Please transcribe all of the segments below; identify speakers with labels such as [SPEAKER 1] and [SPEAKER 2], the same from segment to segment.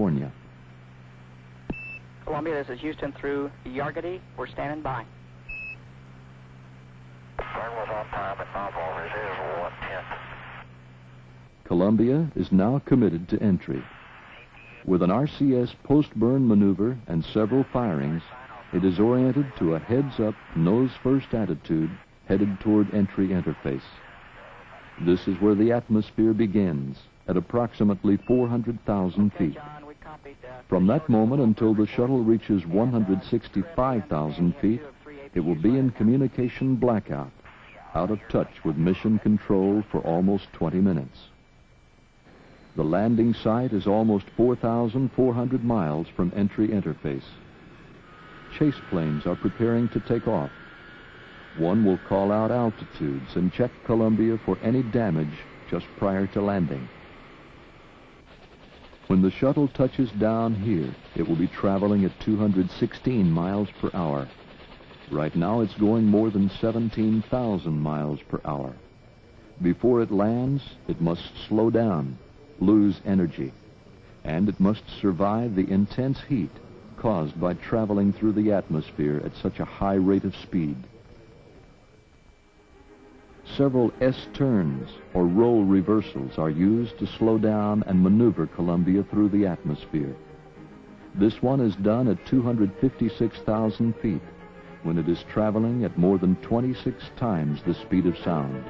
[SPEAKER 1] California.
[SPEAKER 2] Columbia, this is Houston through Yargady. We're standing by.
[SPEAKER 3] Burn was on time at nominal. It is 110.
[SPEAKER 1] Columbia is now committed to entry. With an RCS post-burn maneuver and several firings, it is oriented to a heads-up, nose-first attitude headed toward entry interface. This is where the atmosphere begins, at approximately 400,000 feet. From that moment until the shuttle reaches 165,000 feet, it will be in communication blackout, out of touch with mission control for almost 20 minutes. The landing site is almost 4,400 miles from entry interface. Chase planes are preparing to take off. One will call out altitudes and check Columbia for any damage just prior to landing. When the shuttle touches down here, it will be traveling at 216 miles per hour. Right now it's going more than 17,000 miles per hour. Before it lands, it must slow down, lose energy, and it must survive the intense heat caused by traveling through the atmosphere at such a high rate of speed. Several S-turns or roll reversals are used to slow down and maneuver Columbia through the atmosphere. This one is done at 256,000 feet when it is traveling at more than 26 times the speed of sound.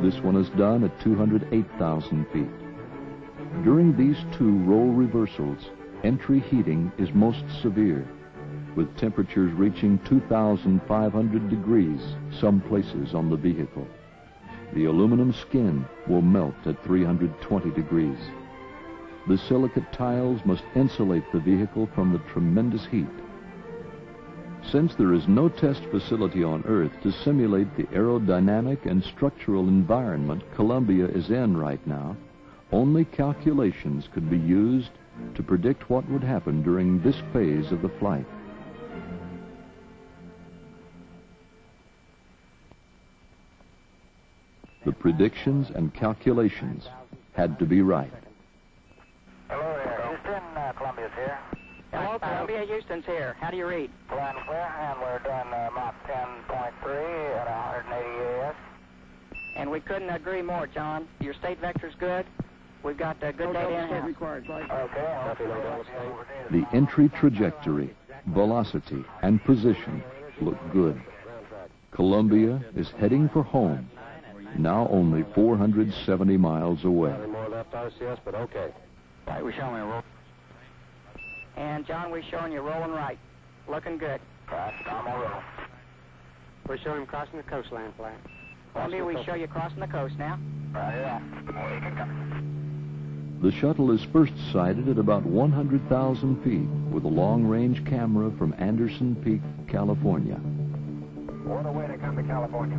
[SPEAKER 1] This one is done at 208,000 feet. During these two roll reversals, entry heating is most severe, with temperatures reaching 2,500 degrees some places on the vehicle. The aluminum skin will melt at 320 degrees. The silicate tiles must insulate the vehicle from the tremendous heat. Since there is no test facility on Earth to simulate the aerodynamic and structural environment Columbia is in right now, only calculations could be used to predict what would happen during this phase of the flight. The predictions and calculations had to be right.
[SPEAKER 3] Hello there, Houston. Columbia's here.
[SPEAKER 2] Hello, Columbia. Houston's here. How do you read?
[SPEAKER 3] Flying clear, and we're doing Mach 10.3 at 180 AS.
[SPEAKER 2] And we couldn't agree more, John. Your state vector's good. We've got good data in-house.
[SPEAKER 3] Okay.
[SPEAKER 1] The entry trajectory, velocity, and position look good. Columbia is heading for home, now only 470 miles away.
[SPEAKER 3] More left RCS, but okay. Right, we're showing a roll.
[SPEAKER 2] And John, we're showing you rolling right. Looking good.
[SPEAKER 3] Right, normal roll.
[SPEAKER 4] We're showing him crossing the coastline flat.
[SPEAKER 2] Columbia, we show you crossing the coast now.
[SPEAKER 3] Right, yeah.
[SPEAKER 1] The shuttle is first sighted at about 100,000 feet with a long-range camera from Anderson Peak, California.
[SPEAKER 3] What a way to come to California.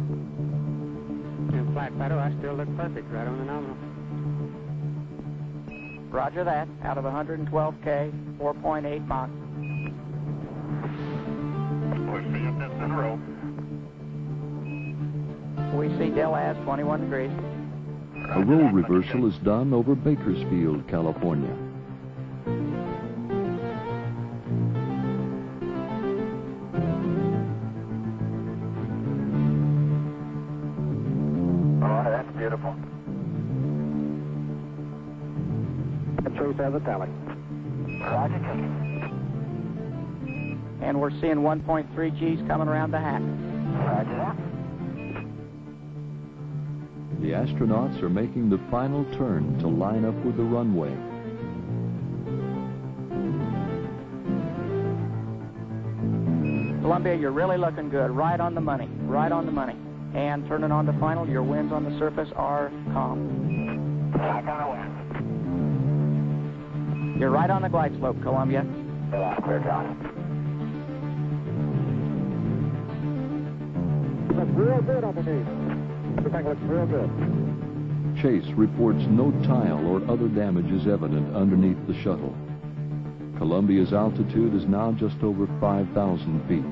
[SPEAKER 4] In flat paddle, I still look perfect, right on the nominal.
[SPEAKER 2] Roger that. Out of 112K, 4.8 Mach.
[SPEAKER 3] We're seeing this in a row.
[SPEAKER 2] We see Del Az 21 degrees.
[SPEAKER 1] A roll reversal is done over Bakersfield, California.
[SPEAKER 3] Oh, that's beautiful. Trace has a tally. Roger,
[SPEAKER 2] And we're seeing 1.3 Gs coming around the hat.
[SPEAKER 3] Roger that.
[SPEAKER 1] The astronauts are making the final turn to line up with the runway.
[SPEAKER 2] Columbia, you're really looking good. Right on the money. Right on the money. And turning on to final, your winds on the surface are calm.
[SPEAKER 3] Back on the wind.
[SPEAKER 2] You're right on the glide slope, Columbia.
[SPEAKER 3] Yeah, clear, John. Looks real good underneath. Everything looks real good.
[SPEAKER 1] Chase reports no tile or other damages evident underneath the shuttle. Columbia's altitude is now just over 5,000 feet.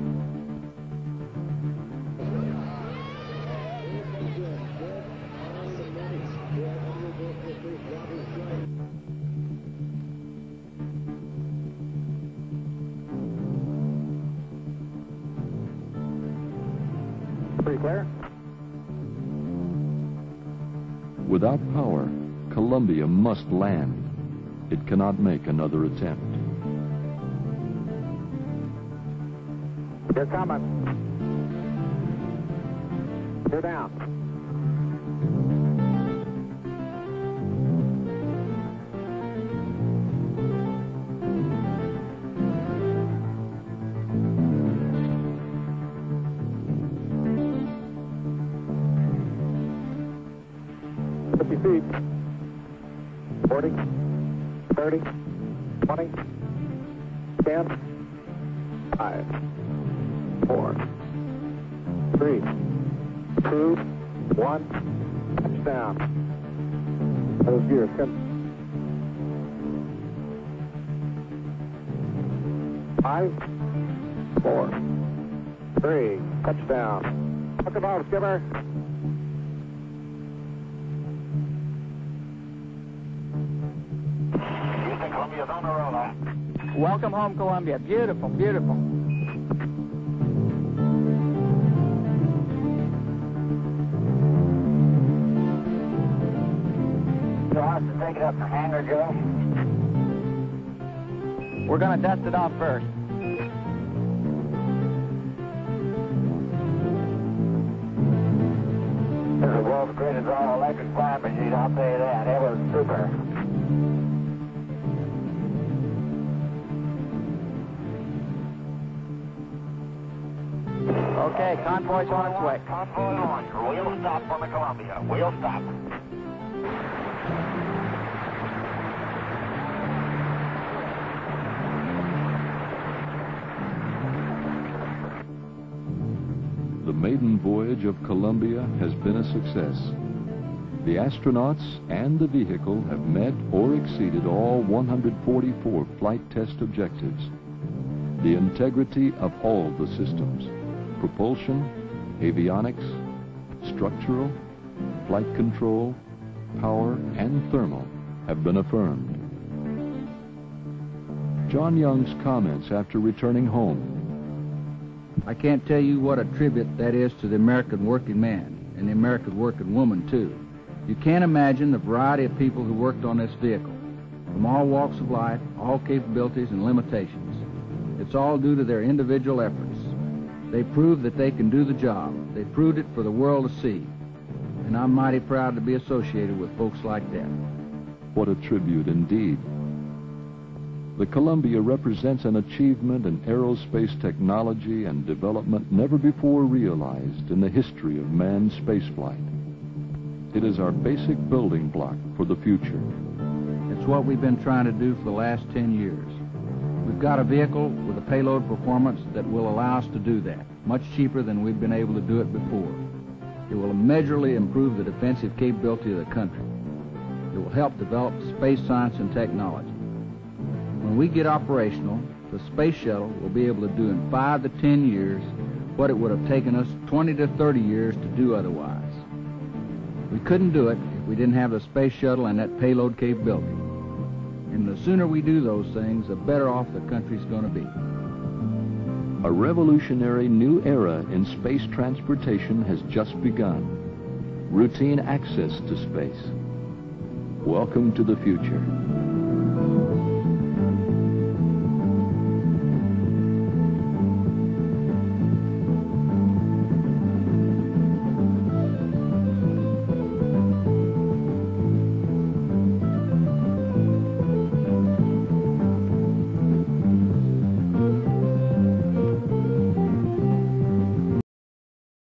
[SPEAKER 5] Pretty clear.
[SPEAKER 1] Without power, Columbia must land. It cannot make another attempt.
[SPEAKER 5] They're coming. They're down. Feet. 40, 30, 20, 10, 5, 4, 3, 2, 1, touchdown. Those gears come. 5, 4, 3, touchdown. Hook 'em off, skipper.
[SPEAKER 3] Columbia's on the roller.
[SPEAKER 2] Welcome home, Columbia. Beautiful, beautiful.
[SPEAKER 3] You'll have to take it up to hangar, Joe.
[SPEAKER 2] We're going to dust it off first.
[SPEAKER 3] This is the world's greatest all-electric flying machine, I'll tell you that. It was super.
[SPEAKER 2] Okay, convoy's on its way.
[SPEAKER 3] Convoy on. We'll stop on the Columbia. We'll stop.
[SPEAKER 1] The maiden voyage of Columbia has been a success. The astronauts and the vehicle have met or exceeded all 144 flight test objectives. The integrity of all the systems, propulsion, avionics, structural, flight control, power, and thermal, have been affirmed. John Young's comments after returning home.
[SPEAKER 6] I can't tell you what a tribute that is to the American working man, and the American working woman, too. You can't imagine the variety of people who worked on this vehicle, from all walks of life, all capabilities and limitations. It's all due to their individual efforts. They proved that they can do the job. They proved it for the world to see. And I'm mighty proud to be associated with folks like that.
[SPEAKER 1] What a tribute indeed. The Columbia represents an achievement in aerospace technology and development never before realized in the history of manned spaceflight. It is our basic building block for the future.
[SPEAKER 6] It's what we've been trying to do for the last 10 years. We've got a vehicle with a payload performance that will allow us to do that, much cheaper than we've been able to do it before. It will immeasurably improve the defensive capability of the country. It will help develop space science and technology. When we get operational, the space shuttle will be able to do in 5 to 10 years what it would have taken us 20 to 30 years to do otherwise. We couldn't do it if we didn't have the space shuttle and that payload capability. And the sooner we do those things, the better off the country's going to be.
[SPEAKER 1] A revolutionary new era in space transportation has just begun. Routine access to space. Welcome to the future.